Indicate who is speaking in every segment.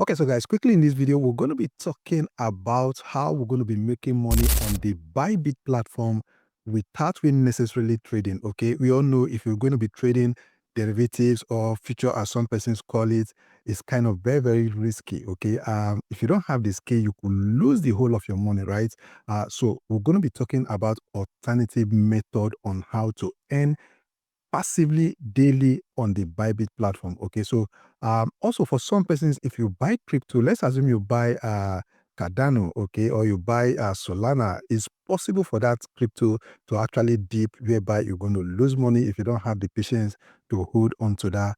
Speaker 1: Okay, so guys, quickly in this video, we're going to be talking about how we're going to be making money on the Bybit platform without we necessarily trading. Okay, we all know if you're going to be trading derivatives or future, as some persons call it, it's kind of very, very risky. Okay, if you don't have the skill, you could lose the whole of your money, right? So we're going to be talking about alternative method on how to earn passively daily on the Bybit platform. Okay, so also for some persons, if you buy crypto, let's assume you buy Cardano, okay, or you buy Solana, it's possible for that crypto to actually dip, whereby you're going to lose money if you don't have the patience to hold on to that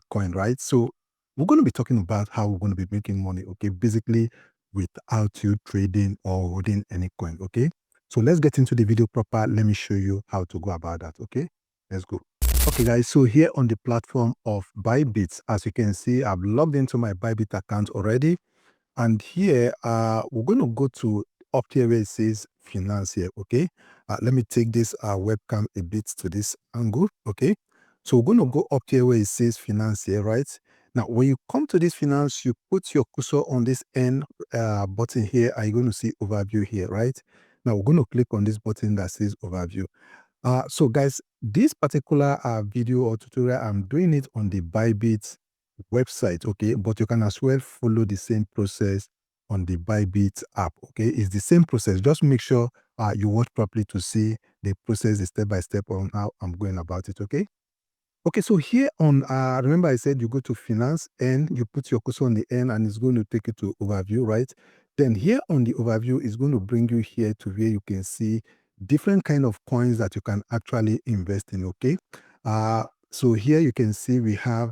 Speaker 1: coin, right? So we're going to be talking about how we're going to be making money, okay, basically without you trading or holding any coin, okay? So let's get into the video proper. Let me show you how to go about that, okay? Let's go. Okay, guys, so here on the platform of Bybit, as you can see, I've logged into my Bybit account already. And here, we're going to go to up here where it says finance here, okay? Let me take this webcam a bit to this angle, okay? So we're going to go up here where it says finance here, right? Now, when you come to this finance, you put your cursor on this N button here, and you're going to see overview here, right? Now, we're going to click on this button that says overview. So guys, this particular video or tutorial, I'm doing it on the Bybit website, okay? But you can as well follow the same process on the Bybit app, okay? It's the same process. Just make sure you watch properly to see the process, the step by step on how I'm going about it, okay? Okay, so here on, remember I said you go to finance and you put your cursor on the end and it's going to take you to overview, right? Then here on the overview is going to bring you here to where you can see different kind of coins that you can actually invest in, okay? So here you can see we have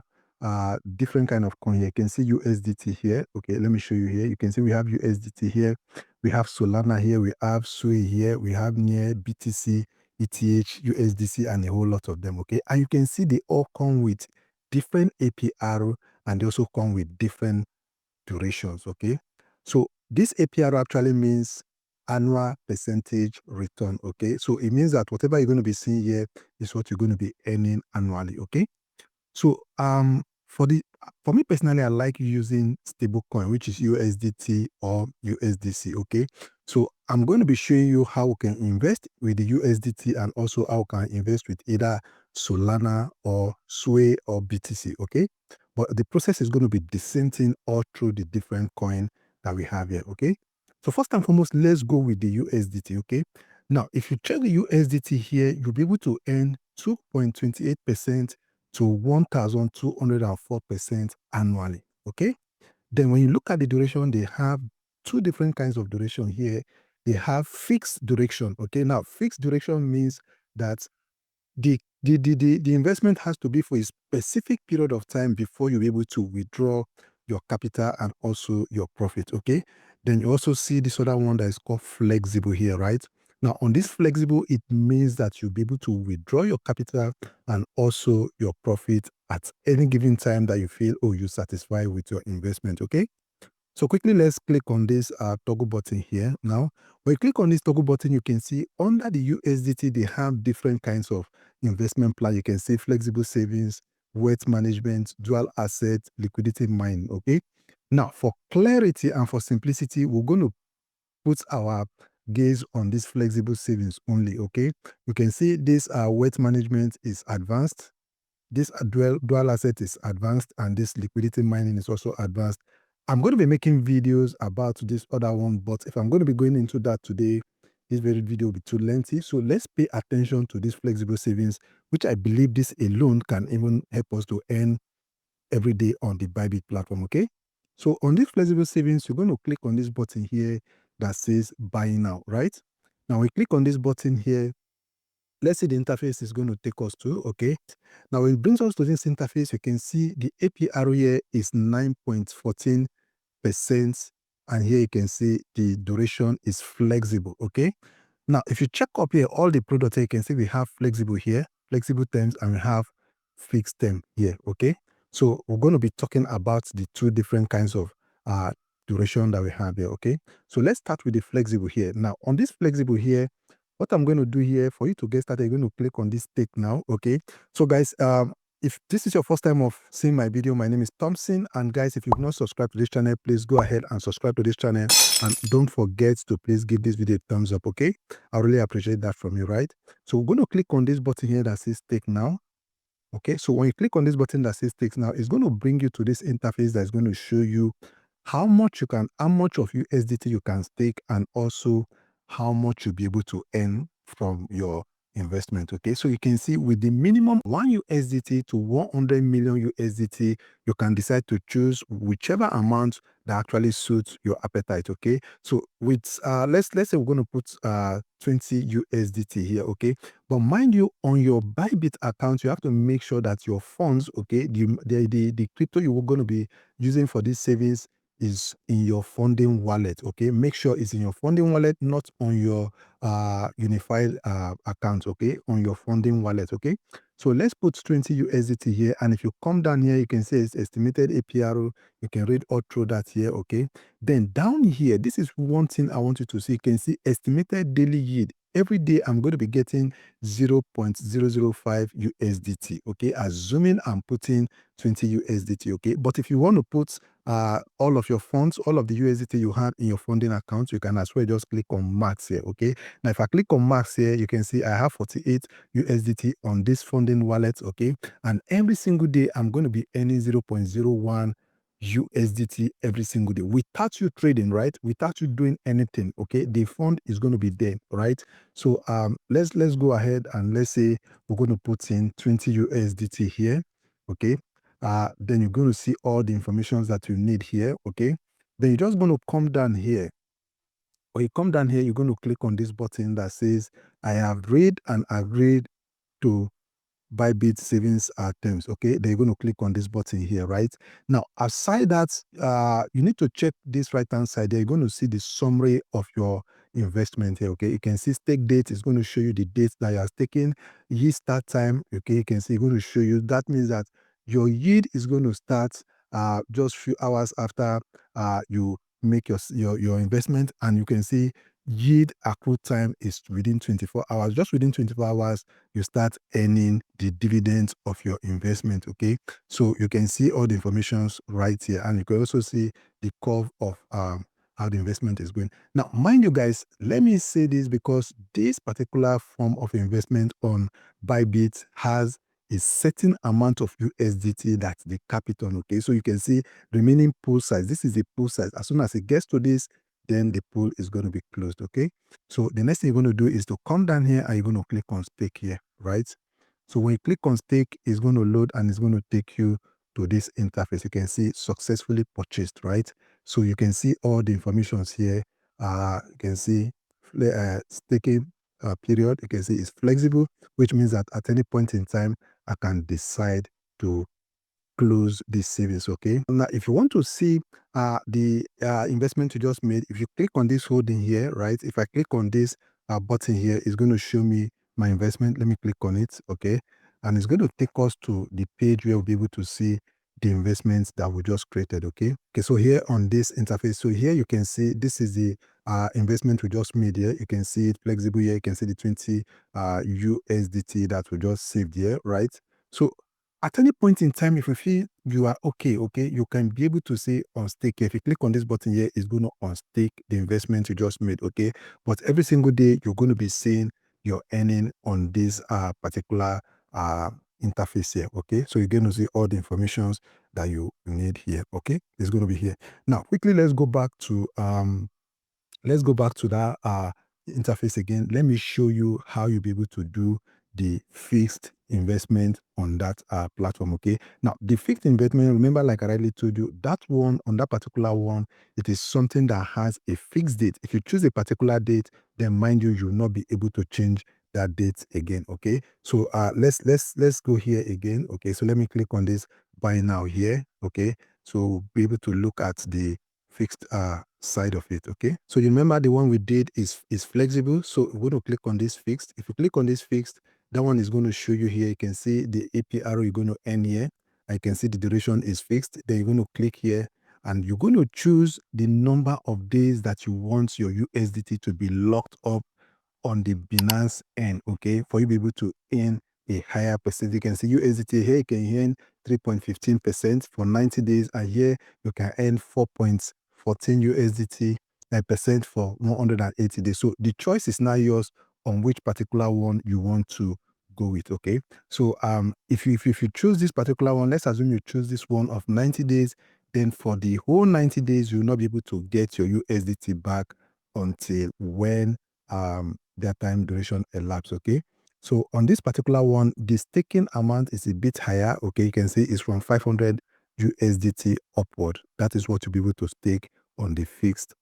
Speaker 1: different kind of coin here. You can see USDT here. Okay, let me show you here. You can see we have USDT here. We have Solana here. We have SUI here. We have near BTC, ETH, USDC, and a whole lot of them, okay? And you can see they all come with different APR and they also come with different durations, okay? So this APR actually means annual percentage return, okay? So it means that whatever you're going to be seeing here is what you're going to be earning annually, okay? So for me personally, I like using stablecoin, which is USDT or USDC. Okay, so I'm going to be showing you how we can invest with the USDT and also how we can invest with either Solana or Sway or BTC. Okay, but the process is going to be the same thing all through the different coin that we have here. Okay, so first and foremost, let's go with the USDT. Okay, now if you check the USDT here, you'll be able to earn 2.28% to 1,204% annually. Okay. Then when you look at the duration, they have two different kinds of duration here. They have fixed duration. Okay. Now, fixed duration means that the investment has to be for a specific period of time before you're able to withdraw your capital and also your profit. Okay. Then you also see this other one that is called flexible here, right? Now, on this flexible, it means that you'll be able to withdraw your capital and also your profit at any given time that you feel, oh, you're satisfied with your investment. Okay. So quickly, let's click on this toggle button here. Now, when you click on this toggle button, you can see under the USDT, they have different kinds of investment plan. You can see flexible savings, wealth management, dual asset, liquidity mining, okay? Now, for clarity and for simplicity, we're going to put our gaze on this flexible savings only, okay? You can see this wealth management is advanced, this dual asset is advanced, and this liquidity mining is also advanced. I'm going to be making videos about this other one, but if I'm going to be going into that today, this very video will be too lengthy. So let's pay attention to this flexible savings, which I believe this alone can even help us to earn every day on the Bybit platform, okay? So on this flexible savings, you're going to click on this button here that says buy now, right? Now we click on this button here. Let's see the interface is going to take us to, okay? Now, when it brings us to this interface, you can see the APR here is 9.14%. And here you can see the duration is flexible, okay? Now, if you check up here, all the products here, you can see we have flexible here, flexible terms, and we have fixed term here, okay? So we're going to be talking about the two different kinds of duration that we have here, okay? So let's start with the flexible here. Now, on this flexible here, what I'm going to do here for you to get started, you're going to click on this take now, okay? So guys, If this is your first time of seeing my video, my name is Thompson. And guys, if you've not subscribed to this channel, please go ahead and subscribe to this channel. And don't forget to please give this video a thumbs up, okay? I really appreciate that from you, right? So we're going to click on this button here that says Take Now. Okay, so when you click on this button that says Take Now, it's going to bring you to this interface that's going to show you how much of USDT you can stake, and also how much you'll be able to earn from your investment. Okay, so you can see with the minimum 1 USDT to 100 million USDT, you can decide to choose whichever amount that actually suits your appetite. Okay, so with let's say we're going to put 20 USDT here. Okay, but mind you, on your Bybit account, you have to make sure that your funds, okay, the crypto you're going to be using for this savings is in your funding wallet. Okay, make sure it's in your funding wallet, not on your unified account. Okay, on your funding wallet. Okay, so let's put 20 USDT here, and if you come down here, you can see it's estimated APR. You can read all through that here. Okay, then down here, this is one thing I want you to see. You can see estimated daily yield. Every day I'm going to be getting 0.005 USDT. Okay, assuming I'm putting 20 USDT. Okay, but if you want to put all of your funds, all of the USDT you have in your funding account, you can as well just click on max here. Okay, now if I click on max here, you can see I have 48 USDT on this funding wallet. Okay, and every single day I'm going to be earning 0.01 USDT every single day without you trading, right? Without you doing anything. Okay, the fund is going to be there, right? So let's go ahead and let's say we're going to put in 20 USDT here. Okay, then you're going to see all the information that you need here. Okay, then you're just going to come down here. When you come down here, you're going to click on this button that says I have read and agreed to Bybit savings terms. Okay, then you're going to click on this button here, right? Now, aside that, you need to check this right hand side there. You're going to see the summary of your investment here. Okay, you can see stake date is going to show you the date that you are staking. Yield start time. Okay, you can see it's going to show you. That means that your yield is going to start just few hours after you make your investment, and you can see yield accrued time is within 24 hours. Just within 24 hours you start earning the dividends of your investment. Okay, so you can see all the informations right here, and you can also see the curve of how the investment is going. Now, mind you guys, let me say this because this particular form of investment on Bybit has a certain amount of USDT that's the capital. Okay, so you can see remaining pool size. This is the pool size. As soon as it gets to this, then the pool is going to be closed. Okay, so the next thing you're going to do is to come down here and you're going to click on stake here, right? So when you click on stake, it's going to load and it's going to take you to this interface. You can see successfully purchased, right? So you can see all the informations here. You can see staking period. You can see it's flexible, which means that at any point in time, I can decide to close this savings. Okay, now if you want to see the investment you just made, if you click on this holding here, right, if I click on this button here, it's going to show me my investment. Let me click on it. Okay, and it's going to take us to the page where we'll be able to see the investments that we just created. Okay, so here on this interface, so here you can see this is the investment we just made here. You can see it flexible here. You can see the 20 USDT that we just saved here, right? So at any point in time, if you feel you are okay, you can be able to say on stake. If you click on this button here, it's going to unstake the investment you just made. Okay, but every single day you're going to be seeing your earning on this particular interface here. Okay, so you're going to see all the informations that you need here. Okay, it's going to be here. Now quickly, let's go back to that interface again. Let me show you how you'll be able to do the fixed investment on that platform. Okay, now the fixed investment, remember, like I already told you, that one, on that particular one, it is something that has a fixed date. If you choose a particular date, then mind you, you'll not be able to change that date again. Okay, so let's go here again. Okay, so let me click on this buy now here. Okay, so we'll be able to look at the fixed side of it. Okay, so you remember the one we did is flexible, so we're going to click on this fixed. If you click on this fixed, that one is going to show you here. You can see the APR you're going to earn here. I can see the duration is fixed. Then you're going to click here and you're going to choose the number of days that you want your USDT to be locked up on the Binance end, okay, for you to be able to earn a higher percent. You can see USDT here, you can earn 3.15% for 90 days, and here you can earn 4.14 USDT percent for 180 days. So the choice is now yours on which particular one you want to go with. Okay, so if you choose this particular one, let's assume you choose this one of 90 days, then for the whole 90 days you will not be able to get your USDT back until when their time duration elapse. Okay, so on this particular one, the staking amount is a bit higher. Okay, you can see it's from 500 USDT upward. That is what you'll be able to stake on the fixed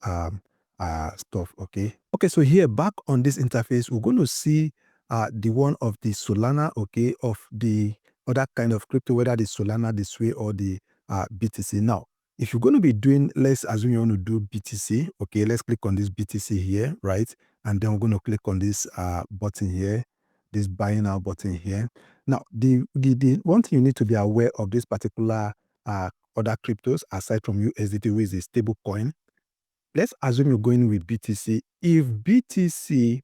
Speaker 1: stuff. Okay, so here back on this interface, we're going to see the one of the Solana, okay, of the other kind of crypto, whether the Solana, the Sway, or the BTC. Now, if you're going to be doing, let's assume you want to do BTC. Okay, let's click on this BTC here, right? And then we're going to click on this button here, this buy now button here. Now, the one thing you need to be aware of this particular other cryptos aside from USDT, which is a stable coin. Let's assume you're going with BTC. If BTC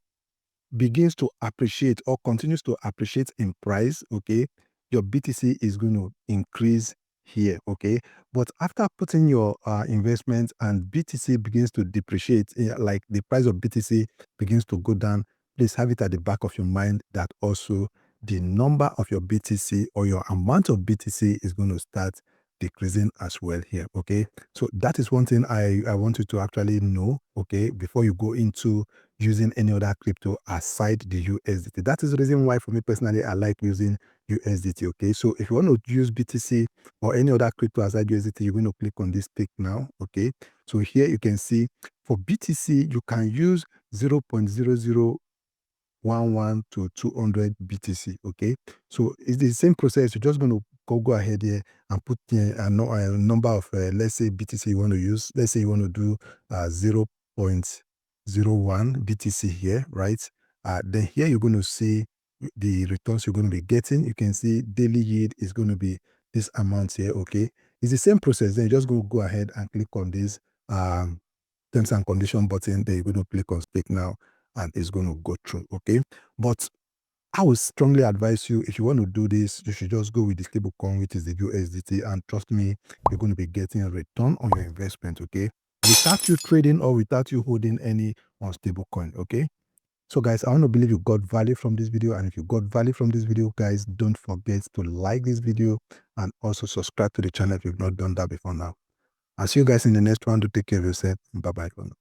Speaker 1: begins to appreciate or continues to appreciate in price, okay, your BTC is going to increase here, okay. But after putting your investment and BTC begins to depreciate, like the price of BTC begins to go down, please have it at the back of your mind that also the number of your BTC or your amount of BTC is going to start decreasing as well here. Okay, so that is one thing I want you to actually know, okay, before you go into using any other crypto aside the USDT. That is the reason why, for me personally, I like using USDT. Okay, so if you want to use BTC or any other crypto aside USDT, you're going to click on this tick now. Okay, so here you can see for BTC you can use 0.0011 to 200 BTC. Okay, so it's the same process. You're just going to go ahead here and put a number of let's say BTC you want to use. Let's say you want to do 0.01 BTC here, right? Then here you're going to see the returns you're going to be getting. You can see daily yield is going to be this amount here. Okay, it's the same process. Then you just go ahead and click on this terms and condition button. Then you're going to click on stake now, and it's going to go through. Okay, but I would strongly advise you, if you want to do this, you should just go with the stable coin, which is the USDT, and trust me, you're going to be getting a return on your investment. Okay, without you trading or without you holding any unstable coin. Okay, so guys, I want to believe you got value from this video, and if you got value from this video, guys, don't forget to like this video and also subscribe to the channel if you've not done that before now. I'll see you guys in the next one. To take care of yourself. Bye bye for now.